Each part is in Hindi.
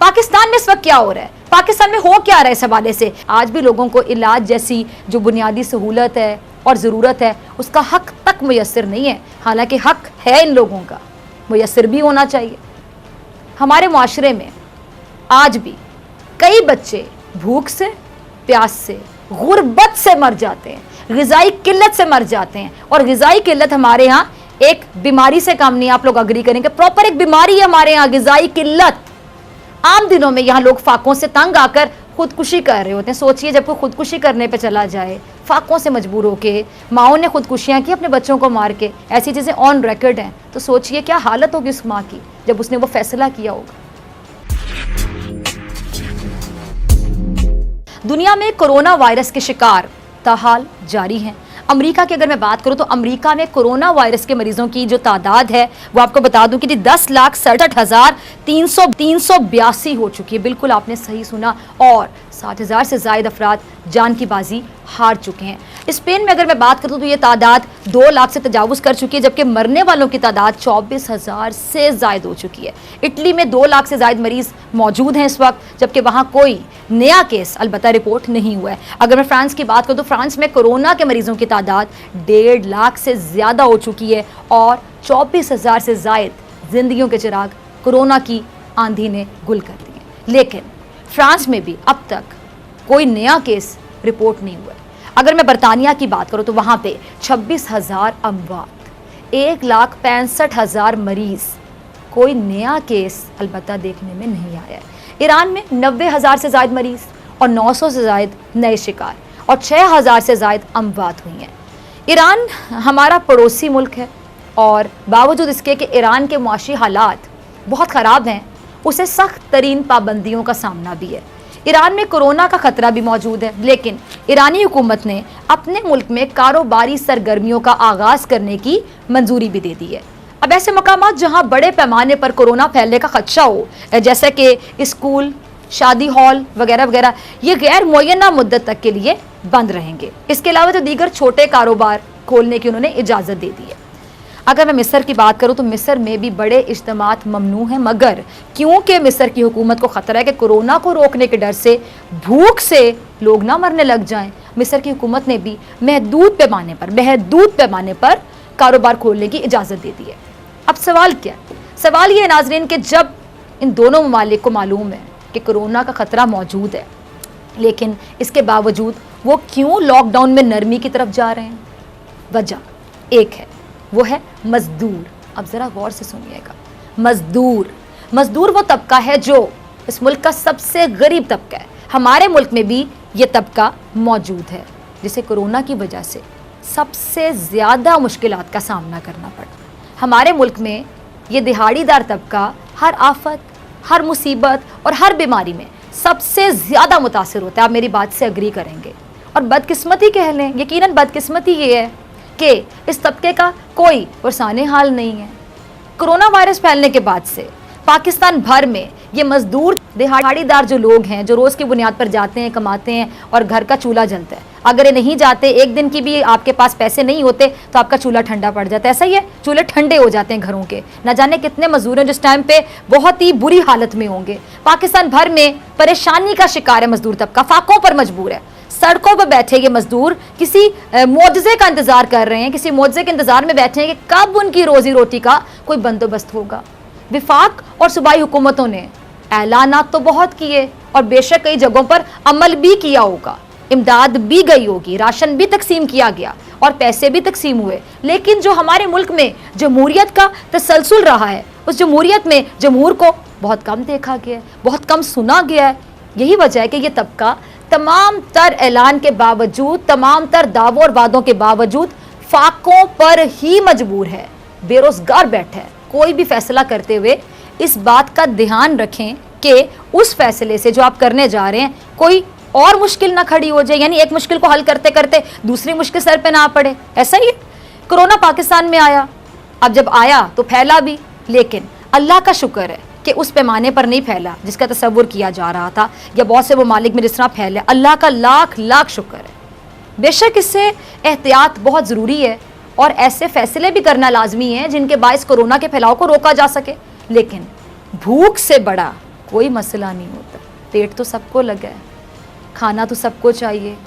पाकिस्तान में इस वक्त क्या हो रहा है, पाकिस्तान में हो क्या रहा है, इस हवाले से आज भी लोगों को इलाज जैसी जो बुनियादी सहूलत है और ज़रूरत है उसका हक तक मुयस्सर नहीं है। हालांकि हक है इन लोगों का, मुयस्सर भी होना चाहिए। हमारे माशरे में आज भी कई बच्चे भूख से, प्यास से, गुर्बत से मर जाते हैं, ग़िज़ाई किल्लत से मर जाते हैं। और ग़िज़ाई किल्लत हमारे यहाँ एक बीमारी से कम नहीं, आप लोग अग्री करेंगे, प्रॉपर एक बीमारी है हमारे यहाँ ग़िज़ाई किल्लत। आम दिनों में यहाँ लोग फाकों से तंग आकर खुदकुशी कर रहे होते हैं। सोचिए जब कोई खुदकुशी करने पे चला जाए, फाकों से मजबूर होके, माओं ने खुदकुशियाँ की अपने बच्चों को मार के, ऐसी चीज़ें ऑन रिकॉर्ड हैं, तो सोचिए क्या हालत होगी उस माँ की जब उसने वो फैसला किया होगा। दुनिया में कोरोना वायरस के शिकार ताहाल जारी हैं। अमेरिका की अगर मैं बात करूं तो अमेरिका में कोरोना वायरस के मरीजों की जो तादाद है वो आपको बता दूं कि 10,67,382 हो चुकी है। बिल्कुल आपने सही सुना, और 60,000 से ज़ायद अफराद जान की बाजी हार चुके हैं। स्पेन में अगर मैं बात करूं तो ये तादाद 2 लाख से तजावुज़ कर चुकी है, जबकि मरने वालों की तादाद 24,000 से ज़ायद हो चुकी है। इटली में 2 लाख से ज़ायद मरीज़ मौजूद हैं इस वक्त, जबकि वहाँ कोई नया केस अलबत्ता रिपोर्ट नहीं हुआ है। अगर मैं फ्रांस की बात करूं तो फ्रांस में कोरोना के मरीजों की तादाद 1.5 लाख से ज़्यादा हो चुकी है, और 24,000 से ज़ायद ज़िंदगियों के चिराग कोरोना की आंधी ने गुल कर दिए। लेकिन फ्रांस में भी अब तक कोई नया केस रिपोर्ट नहीं हुआ है। अगर मैं बरतानिया की बात करूं तो वहाँ पे 26,000 अमवात, 1,65,000 मरीज़, कोई नया केस अलबत्ता देखने में नहीं आया है। ईरान में 90,000 से ज़ायद मरीज़ और 900 से ज़ायद नए शिकार और 6,000 से ज़ायद अमवात हुई हैं। ईरान हमारा पड़ोसी मुल्क है, और बावजूद इसके कि ईरान के मुआशी हालात बहुत ख़राब हैं, उसे सख्त तरीन पाबंदियों का सामना भी है। ईरान में कोरोना का ख़तरा भी मौजूद है, लेकिन ईरानी हुकूमत ने अपने मुल्क में कारोबारी सरगर्मियों का आगाज़ करने की मंजूरी भी दे दी है। अब ऐसे मकामात जहां बड़े पैमाने पर कोरोना फैलने का खदशा हो, जैसे कि स्कूल, शादी हॉल वगैरह वगैरह, ये गैर मुअय्यना मुद्दत तक के लिए बंद रहेंगे। इसके अलावा जो दीगर छोटे कारोबार खोलने की उन्होंने इजाज़त दे दी है। अगर मैं मिस्र की बात करूं तो मिस्र में भी बड़े इज्तिमात ममनू हैं, मगर क्योंकि मिस्र की हुकूमत को ख़तरा है कि कोरोना को रोकने के डर से भूख से लोग ना मरने लग जाएं, मिस्र की हुकूमत ने भी महदूद पैमाने पर कारोबार खोलने की इजाज़त दे दी है। अब सवाल क्या है? सवाल ये नाज़रीन कि जब इन दोनों ममालिक को मालूम है कि कोरोना का ख़तरा मौजूद है, लेकिन इसके बावजूद वो क्यों लॉकडाउन में नरमी की तरफ जा रहे हैं? वजह एक है, वो है मजदूर। अब ज़रा गौर से सुनिएगा, मजदूर वो तबका है जो इस मुल्क का सबसे गरीब तबका है। हमारे मुल्क में भी ये तबका मौजूद है, जिसे कोरोना की वजह से सबसे ज़्यादा मुश्किलात का सामना करना पड़ा। हमारे मुल्क में ये दिहाड़ीदार तबका हर आफत, हर मुसीबत और हर बीमारी में सबसे ज़्यादा मुतासिर होता है। आप मेरी बात से अग्री करेंगे। और बदकिस्मती कह लें, यकीनन बदकिस्मती ये है कि इस तबके का कोई वरसाने हाल नहीं है। कोरोना वायरस फैलने के बाद से पाकिस्तान भर में ये मजदूर दिहाड़ीदार जो लोग हैं, जो रोज़ की बुनियाद पर जाते हैं, कमाते हैं और घर का चूल्हा जलता है, अगर ये नहीं जाते, एक दिन की भी आपके पास पैसे नहीं होते तो आपका चूल्हा ठंडा पड़ जाता है। ऐसा ही है, चूल्हे ठंडे हो जाते हैं घरों के। न जाने कितने मजदूर हैं जिस टाइम पे बहुत ही बुरी हालत में होंगे। पाकिस्तान भर में परेशानी का शिकार है मजदूर तबका, फाकों पर मजबूर है। सड़कों पर बैठे ये मजदूर किसी मुआवजे का इंतजार कर रहे हैं, किसी मुआवजे के इंतजार में बैठे हैं कि कब उनकी रोजी रोटी का कोई बंदोबस्त होगा। विफाक और सूबाई हुकूमतों ने ऐलानात तो बहुत किए और बेशक कई जगहों पर अमल भी किया होगा, इमदाद भी गई होगी, राशन भी तकसीम किया गया और पैसे भी तकसीम हुए, लेकिन जो हमारे मुल्क में जमहूरियत का तसलसल रहा है, उस जमहूरियत में जमहूर को बहुत कम देखा गया है, बहुत कम सुना गया है। यही वजह है कि ये तबका तमाम तर ऐलान के बावजूद, तमाम तर दावों और वादों के बावजूद फाकों पर ही मजबूर है, बेरोजगार बैठा है। कोई भी फैसला करते हुए इस बात का ध्यान रखें कि उस फैसले से जो आप करने जा रहे हैं कोई और मुश्किल ना खड़ी हो जाए, यानी एक मुश्किल को हल करते करते दूसरी मुश्किल सर पे ना पड़े। ऐसा ही कोरोना पाकिस्तान में आया, अब जब आया तो फैला भी, लेकिन अल्लाह का शुक्र है कि उस पैमाने पर नहीं फैला जिसका तसव्वुर किया जा रहा था, या बहुत से ममालिक में जिस तरह फैले। अल्लाह का लाख लाख शुक्र है। बेशक इससे एहतियात बहुत ज़रूरी है और ऐसे फैसले भी करना लाजमी है जिनके बायस कोरोना के फैलाव को रोका जा सके, लेकिन भूख से बड़ा कोई मसला नहीं होता। पेट तो सबको लगा है, खाना तो सबको चाहिए,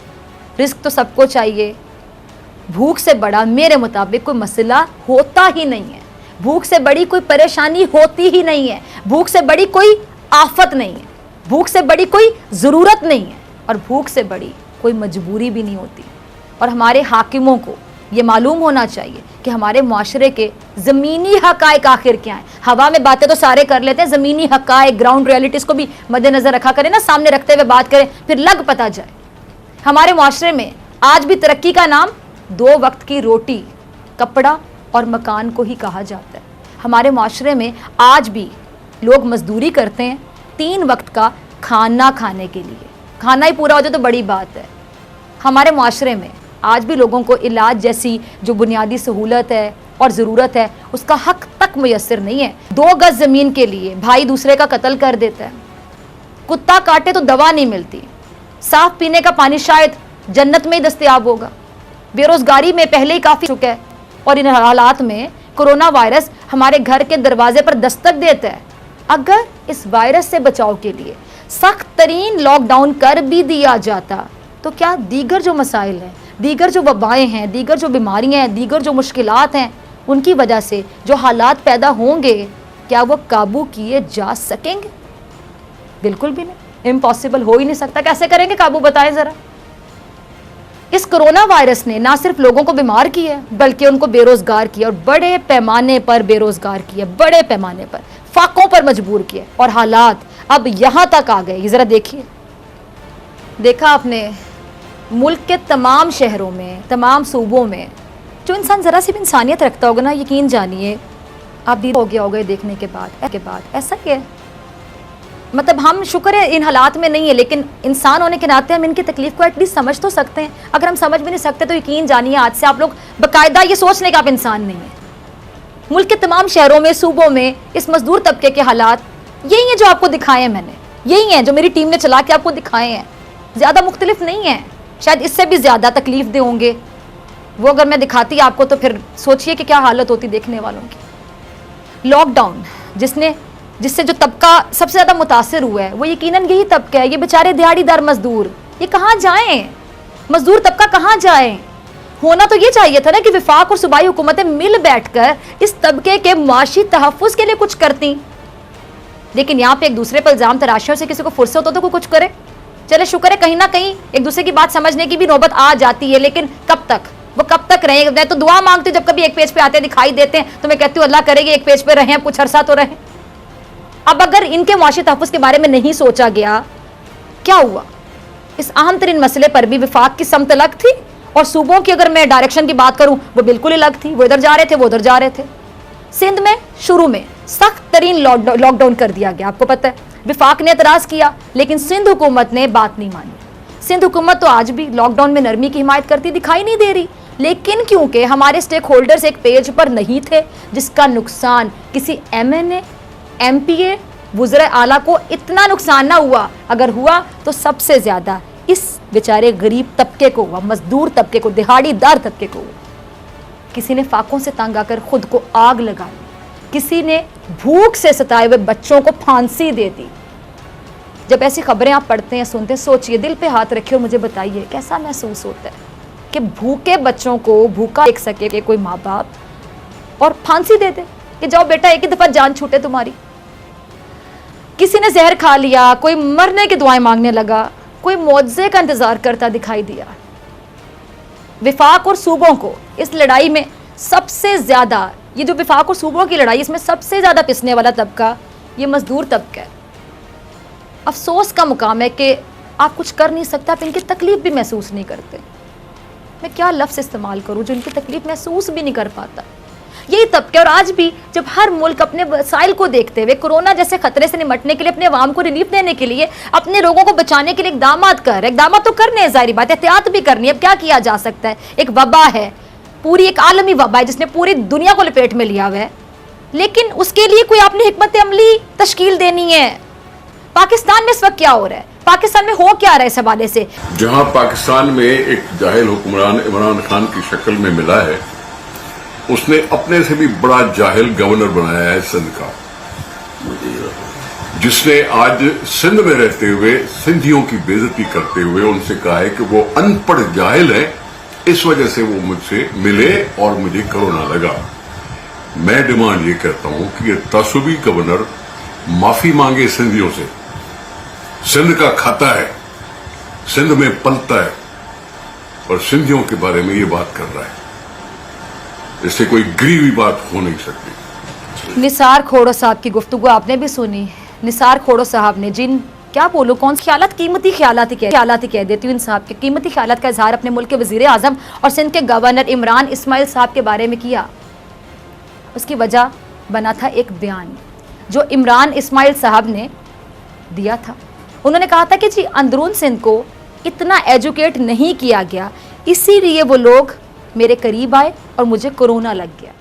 रिस्क तो सबको चाहिए। भूख से बड़ा मेरे मुताबिक कोई मसला होता ही नहीं है, भूख से बड़ी कोई परेशानी होती ही नहीं है, भूख से बड़ी कोई आफत नहीं है, भूख से बड़ी कोई ज़रूरत नहीं है, और भूख से बड़ी कोई मजबूरी भी नहीं होती। और हमारे हाकिमों को ये मालूम होना चाहिए कि हमारे माशरे के ज़मीनी हक़ाइक़ आखिर क्या हैं। हवा में बातें तो सारे कर लेते हैं, ज़मीनी हक़ाइक़, ग्राउंड रियलिटीज़ को भी मद्देनज़र रखा करें ना, सामने रखते हुए बात करें, फिर लग पता जाए। हमारे माशरे में आज भी तरक्की का नाम 2 वक्त की रोटी, कपड़ा और मकान को ही कहा जाता है। हमारे माशरे में आज भी लोग मजदूरी करते हैं 3 वक्त का खाना खाने के लिए। खाना ही पूरा हो जाए तो बड़ी बात है। हमारे माशरे में आज भी लोगों को इलाज जैसी जो बुनियादी सहूलत है और ज़रूरत है उसका हक तक मुयस्सर नहीं है। 2 गज ज़मीन के लिए भाई दूसरे का कत्ल कर देता है, कुत्ता काटे तो दवा नहीं मिलती, साफ पीने का पानी शायद जन्नत में ही दस्तयाब होगा। बेरोज़गारी में पहले ही काफ़ी चुका है, और इन हालात में कोरोना वायरस हमारे घर के दरवाजे पर दस्तक देता है। अगर इस वायरस से बचाव के लिए सख्त तरीन लॉकडाउन कर भी दिया जाता तो क्या दीगर जो मसाइल हैं, दीगर जो वबाएँ हैं, दीगर जो बीमारियाँ हैं, दीगर जो मुश्किलात हैं, उनकी वजह से जो हालात पैदा होंगे, क्या वो काबू किए जा सकेंगे? बिल्कुल भी नहीं, इम्पॉसिबल, हो ही नहीं सकता। कैसे करेंगे काबू, बताएं ज़रा। इस कोरोना वायरस ने ना सिर्फ लोगों को बीमार किया बल्कि उनको बेरोजगार किया, और बड़े पैमाने पर बेरोजगार किया, बड़े पैमाने पर फाकों पर मजबूर किया, और हालात अब यहाँ तक आ गए। ये ज़रा देखिए, देखा आपने मुल्क के तमाम शहरों में, तमाम सूबों में जो इंसान ज़रा सी भी इंसानियत रखता होगा ना, यकीन जानिए आप दीदा हो गया होगा देखने के बाद ऐसा ही है। मतलब हम शुक्र है इन हालात में नहीं है, लेकिन इंसान होने के नाते हम इनकी तकलीफ को एटलीस्ट समझ तो सकते हैं। अगर हम समझ भी नहीं सकते तो यकीन जानिए आज से आप लोग बाकायदा ये सोच लें कि आप इंसान नहीं हैं। मुल्क के तमाम शहरों में, सूबों में इस मजदूर तबके के हालात यही हैं जो आपको दिखाए हैं मैंने, यही हैं जो मेरी टीम ने चला के आपको दिखाए हैं। ज़्यादा मुख्तलिफ नहीं है, शायद इससे भी ज़्यादा तकलीफ दे होंगे। वो अगर मैं दिखाती आपको तो फिर सोचिए कि क्या हालत होती देखने वालों की। लॉकडाउन जिससे जो तबका सबसे ज़्यादा मुतासिर हुआ है वो यकीनन यही तबका है, ये बेचारे दिहाड़ीदार मजदूर। ये कहाँ जाएं? मजदूर तबका कहाँ जाएं? होना तो ये चाहिए था ना कि विफाक और सूबाई हुकूमतें मिल बैठकर इस तबके के माशी तहफ़्फ़ुज़ के लिए कुछ करती, लेकिन यहाँ पे एक दूसरे पर इल्ज़ाम तराशे से किसी को फुर्सत हो तो कुछ करे। चले शुक्र है कहीं ना कहीं एक दूसरे की बात समझने की भी नौबत आ जाती है, लेकिन कब तक, वो कब तक रहे? मैं तो दुआ मांगती हूँ जब कभी एक पेज पे आते दिखाई देते हैं तो मैं कहती हूँ अल्लाह करेगी एक पेज पे रहें, कुछ अरसा तो रहें। अब अगर इनके माशी तहफ़्फ़ुज़ के बारे में नहीं सोचा गया, क्या हुआ? इस अहम तरीन मसले पर भी विफाक की समत अलग थी, और सूबों की अगर मैं डायरेक्शन की बात करूं वो बिल्कुल अलग थी। वो इधर जा रहे थे, वो उधर जा रहे थे। सिंध में शुरू में सख्त तरीन लॉकडाउन कर दिया गया, आपको पता है। विफाक ने एतराज़ किया लेकिन सिंध हुकूमत ने बात नहीं मानी। सिंध हुकूमत तो आज भी लॉकडाउन में नरमी की हिमायत करती दिखाई नहीं दे रही, लेकिन क्योंकि हमारे स्टेक होल्डर्स एक पेज पर नहीं थे, जिसका नुकसान किसी MNA MPA वज़ीर आला को इतना नुकसान ना हुआ, अगर हुआ तो सबसे ज़्यादा इस बेचारे गरीब तबके को हुआ, मजदूर तबके को, दिहाड़ीदार तबके को हुआ। किसी ने फाकों से तंग आकर खुद को आग लगा ली, किसी ने भूख से सताए हुए बच्चों को फांसी दे दी। जब ऐसी खबरें आप पढ़ते हैं, सुनते हैं, सोचिए, दिल पे हाथ रखिए और मुझे बताइए कैसा महसूस होता है कि भूखे बच्चों को भूखा देख सके कोई माँ बाप और फांसी दे दे कि जाओ बेटा एक ही दफ़ा जान छूटे तुम्हारी। किसी ने जहर खा लिया, कोई मरने की दुआएं मांगने लगा, कोई मौजज़े का इंतजार करता दिखाई दिया। विफाक और सूबों को इस लड़ाई में सबसे ज़्यादा, ये जो विफाक और सूबों की लड़ाई, इसमें सबसे ज़्यादा पिसने वाला तबका ये मजदूर तबका है। अफसोस का मुकाम है कि आप कुछ कर नहीं सकते, आप इनकी तकलीफ भी महसूस नहीं करते। मैं क्या लफ्ज़ इस्तेमाल करूँ जो इनकी तकलीफ महसूस भी नहीं कर पाता। यही तबके, और आज भी जब हर मुल्क अपने वसाइल को देखते हुए कोरोना जैसे खतरे से निमटने के लिए, अपने अवाम को रिलीफ देने के लिए, अपने लोगों को बचाने के लिए इकदाम तो करने हैं, जाहिर बात है, एहतियात भी करनी है। अब क्या किया जा सकता है? एक वबा है, पूरी एक आलमी वबा है जिसने पूरी दुनिया को लपेट में लिया हुआ है, लेकिन उसके लिए कोई आपने हिकमत अमली तश्कील देनी है। पाकिस्तान में इस वक्त क्या हो रहा है? पाकिस्तान में हो क्या रहा है इस हवाले से? जहां पाकिस्तान में एक जाहिल हुक्मरान इमरान खान की शक्ल में मिला है, उसने अपने से भी बड़ा जाहिल गवर्नर बनाया है सिंध का, जिसने आज सिंध में रहते हुए सिंधियों की बेइज्जती करते हुए उनसे कहा है कि वो अनपढ़ जाहिल है, इस वजह से वो मुझसे मिले और मुझे कोरोना लगा। मैं डिमांड ये करता हूं कि ये तसुबी गवर्नर माफी मांगे सिंधियों से। सिंध का खाता है, सिंध में पलता है और सिंधियों के बारे में ये बात कर रहा है। इससे कोई गिरी हुई बात हो नहीं सकती। निसार खोड़ो साहब की गुफ्तगू आपने भी सुनी। निसार खोड़ो साहब ने जिन क्या बोलो कौन ख्यालात, कीमती ख्यालात ही कह देती हूँ इन साहब के कीमती ख्यालात का इजहार अपने मुल्क के वजीर आजम और सिंध के गवर्नर इमरान इस्माइल साहब के बारे में किया। उसकी वजह बना था एक बयान जो इमरान इस्माइल साहब ने दिया था। उन्होंने कहा था कि जी अंदरून सिंध को इतना एजुकेट नहीं किया गया, इसीलिए वो लोग मेरे करीब आए और मुझे कोरोना लग गया।